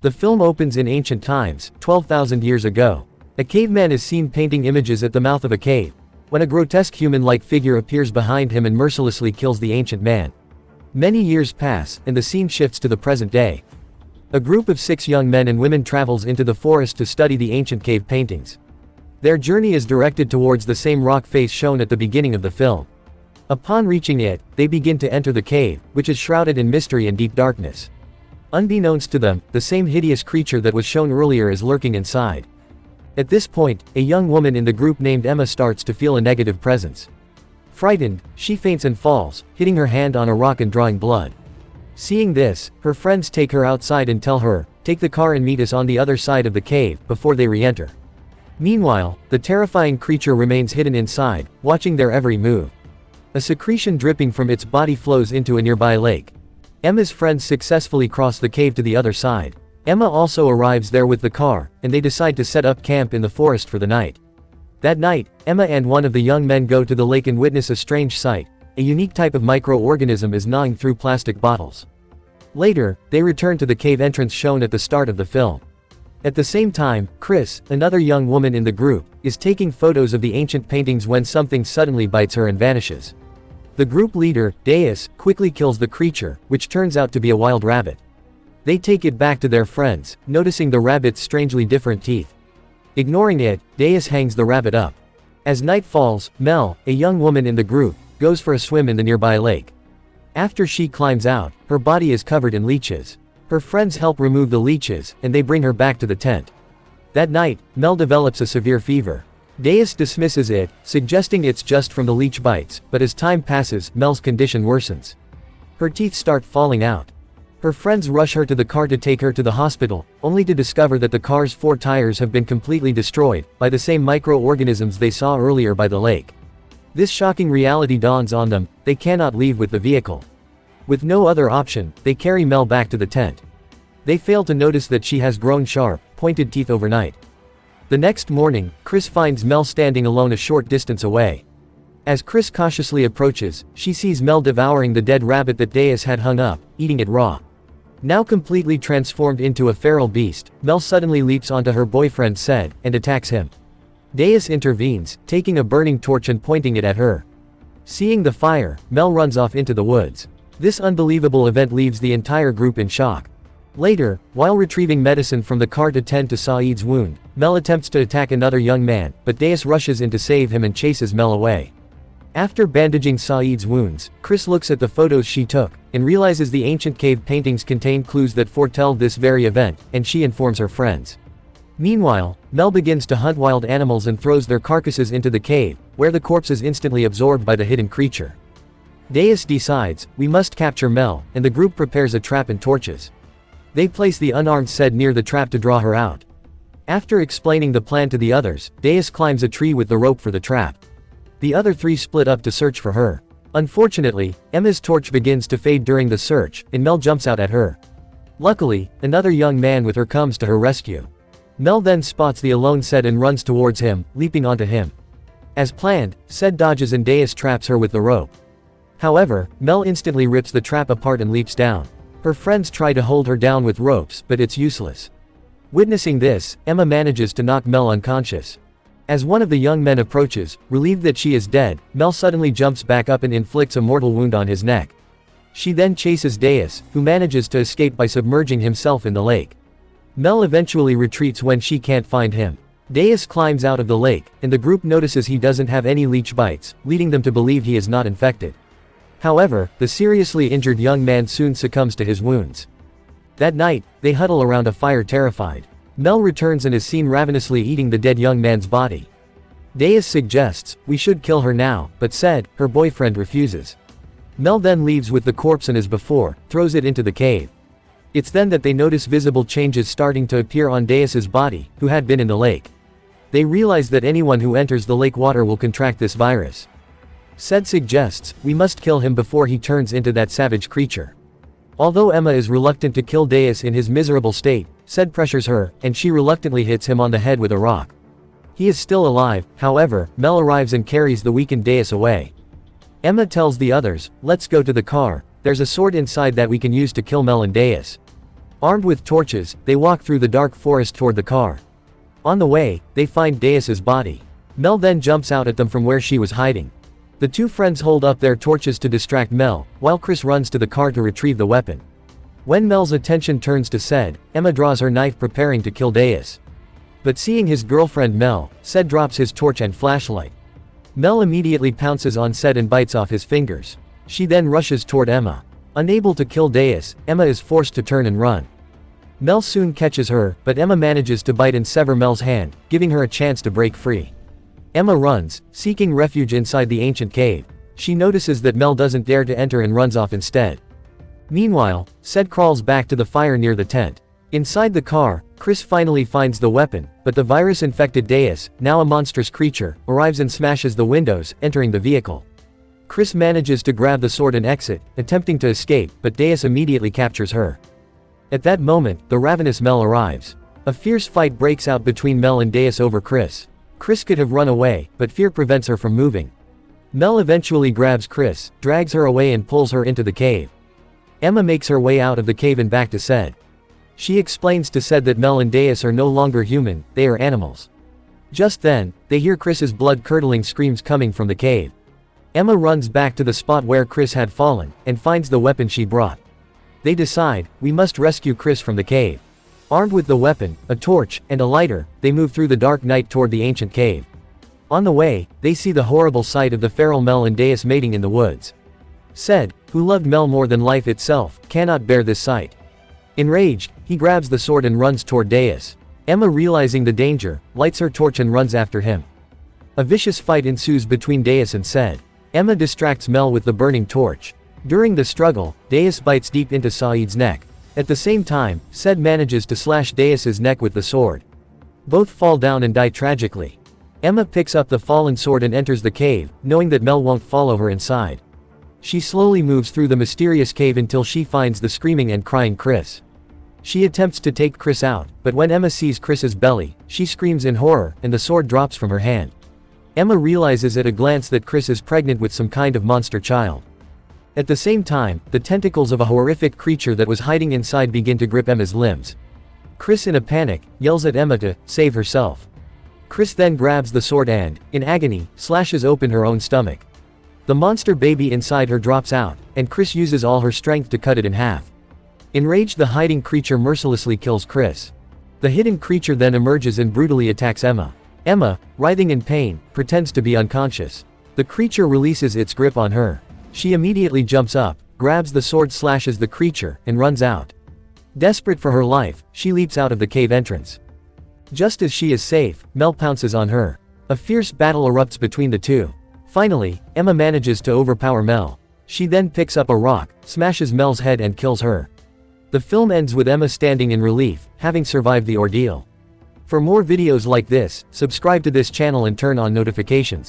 The film opens in ancient times, 12,000 years ago. A caveman is seen painting images at the mouth of a cave, when a grotesque human-like figure appears behind him and mercilessly kills the ancient man. Many years pass, and the scene shifts to the present day. A group of 6 young men and women travels into the forest to study the ancient cave paintings. Their journey is directed towards the same rock face shown at the beginning of the film. Upon reaching it, they begin to enter the cave, which is shrouded in mystery and deep darkness. Unbeknownst to them, the same hideous creature that was shown earlier is lurking inside. At this point, a young woman in the group named Emma starts to feel a negative presence. Frightened, she faints and falls, hitting her hand on a rock and drawing blood. Seeing this, her friends take her outside and tell her, "Take the car and meet us on the other side of the cave," before they re-enter. Meanwhile, the terrifying creature remains hidden inside, watching their every move. A secretion dripping from its body flows into a nearby lake. Emma's friends successfully cross the cave to the other side. Emma also arrives there with the car, and they decide to set up camp in the forest for the night. That night, Emma and one of the young men go to the lake and witness a strange sight. A unique type of microorganism is gnawing through plastic bottles. Later, they return to the cave entrance shown at the start of the film. At the same time, Chris, another young woman in the group, is taking photos of the ancient paintings when something suddenly bites her and vanishes. The group leader, Deus, quickly kills the creature, which turns out to be a wild rabbit. They take it back to their friends, noticing the rabbit's strangely different teeth. Ignoring it, Deus hangs the rabbit up. As night falls, Mel, a young woman in the group, goes for a swim in the nearby lake. After she climbs out, her body is covered in leeches. Her friends help remove the leeches, and they bring her back to the tent. That night, Mel develops a severe fever. Deus dismisses it, suggesting it's just from the leech bites, but as time passes, Mel's condition worsens. Her teeth start falling out. Her friends rush her to the car to take her to the hospital, only to discover that the car's 4 tires have been completely destroyed by the same microorganisms they saw earlier by the lake. This shocking reality dawns on them. They cannot leave with the vehicle. With no other option, they carry Mel back to the tent. They fail to notice that she has grown sharp, pointed teeth overnight. The next morning, Chris finds Mel standing alone a short distance away. As Chris cautiously approaches, she sees Mel devouring the dead rabbit that Deus had hung up, eating it raw. Now completely transformed into a feral beast, Mel suddenly leaps onto her boyfriend Sed, and attacks him. Deus intervenes, taking a burning torch and pointing it at her. Seeing the fire, Mel runs off into the woods. This unbelievable event leaves the entire group in shock. Later, while retrieving medicine from the car to tend to Saeed's wound, Mel attempts to attack another young man, but Deus rushes in to save him and chases Mel away. After bandaging Saeed's wounds, Chris looks at the photos she took, and realizes the ancient cave paintings contain clues that foretell this very event, and she informs her friends. Meanwhile, Mel begins to hunt wild animals and throws their carcasses into the cave, where the corpse is instantly absorbed by the hidden creature. Deus decides, we must capture Mel, and the group prepares a trap and torches. They place the unarmed Sed near the trap to draw her out. After explaining the plan to the others, Deus climbs a tree with the rope for the trap. The other 3 split up to search for her. Unfortunately, Emma's torch begins to fade during the search, and Mel jumps out at her. Luckily, another young man with her comes to her rescue. Mel then spots the alone Sed and runs towards him, leaping onto him. As planned, Sed dodges and Deus traps her with the rope. However, Mel instantly rips the trap apart and leaps down. Her friends try to hold her down with ropes, but it's useless. Witnessing this, Emma manages to knock Mel unconscious. As one of the young men approaches, relieved that she is dead, Mel suddenly jumps back up and inflicts a mortal wound on his neck. She then chases Deus, who manages to escape by submerging himself in the lake. Mel eventually retreats when she can't find him. Deus climbs out of the lake, and the group notices he doesn't have any leech bites, leading them to believe he is not infected. However, the seriously injured young man soon succumbs to his wounds. That night, they huddle around a fire terrified. Mel returns and is seen ravenously eating the dead young man's body. Deus suggests, we should kill her now, but Sed, her boyfriend, refuses. Mel then leaves with the corpse and as before, throws it into the cave. It's then that they notice visible changes starting to appear on Deus's body, who had been in the lake. They realize that anyone who enters the lake water will contract this virus. Sed suggests, we must kill him before he turns into that savage creature. Although Emma is reluctant to kill Deus in his miserable state, Sed pressures her, and she reluctantly hits him on the head with a rock. He is still alive, however, Mel arrives and carries the weakened Deus away. Emma tells the others, let's go to the car, there's a sword inside that we can use to kill Mel and Deus. Armed with torches, they walk through the dark forest toward the car. On the way, they find Deus's body. Mel then jumps out at them from where she was hiding. The two friends hold up their torches to distract Mel, while Chris runs to the car to retrieve the weapon. When Mel's attention turns to Ced, Emma draws her knife preparing to kill Deus. But seeing his girlfriend Mel, Ced drops his torch and flashlight. Mel immediately pounces on Ced and bites off his fingers. She then rushes toward Emma. Unable to kill Deus, Emma is forced to turn and run. Mel soon catches her, but Emma manages to bite and sever Mel's hand, giving her a chance to break free. Emma runs, seeking refuge inside the ancient cave. She notices that Mel doesn't dare to enter and runs off instead. Meanwhile, Ced crawls back to the fire near the tent. Inside the car, Chris finally finds the weapon, but the virus-infected Deus, now a monstrous creature, arrives and smashes the windows, entering the vehicle. Chris manages to grab the sword and exit, attempting to escape, but Deus immediately captures her. At that moment, the ravenous Mel arrives. A fierce fight breaks out between Mel and Deus over Chris. Chris could have run away, but fear prevents her from moving. Mel eventually grabs Chris, drags her away and pulls her into the cave. Emma makes her way out of the cave and back to Ced. She explains to Ced that Mel and Deus are no longer human, they are animals. Just then, they hear Chris's blood-curdling screams coming from the cave. Emma runs back to the spot where Chris had fallen, and finds the weapon she brought. They decide, we must rescue Chris from the cave. Armed with the weapon, a torch, and a lighter, they move through the dark night toward the ancient cave. On the way, they see the horrible sight of the feral Mel and Deus mating in the woods. Ced, who loved Mel more than life itself, cannot bear this sight. Enraged, he grabs the sword and runs toward Deus. Emma, realizing the danger, lights her torch and runs after him. A vicious fight ensues between Deus and Ced. Emma distracts Mel with the burning torch. During the struggle, Deus bites deep into Saeed's neck. At the same time, Ced manages to slash Deus's neck with the sword. Both fall down and die tragically. Emma picks up the fallen sword and enters the cave, knowing that Mel won't follow her inside. She slowly moves through the mysterious cave until she finds the screaming and crying Chris. She attempts to take Chris out, but when Emma sees Chris's belly, she screams in horror, and the sword drops from her hand. Emma realizes at a glance that Chris is pregnant with some kind of monster child. At the same time, the tentacles of a horrific creature that was hiding inside begin to grip Emma's limbs. Chris, in a panic, yells at Emma to save herself. Chris then grabs the sword and, in agony, slashes open her own stomach. The monster baby inside her drops out, and Chris uses all her strength to cut it in half. Enraged, the hiding creature mercilessly kills Chris. The hidden creature then emerges and brutally attacks Emma. Emma, writhing in pain, pretends to be unconscious. The creature releases its grip on her. She immediately jumps up, grabs the sword, slashes the creature, and runs out. Desperate for her life, she leaps out of the cave entrance. Just as she is safe, Mel pounces on her. A fierce battle erupts between the two. Finally, Emma manages to overpower Mel. She then picks up a rock, smashes Mel's head and kills her. The film ends with Emma standing in relief, having survived the ordeal. For more videos like this, subscribe to this channel and turn on notifications.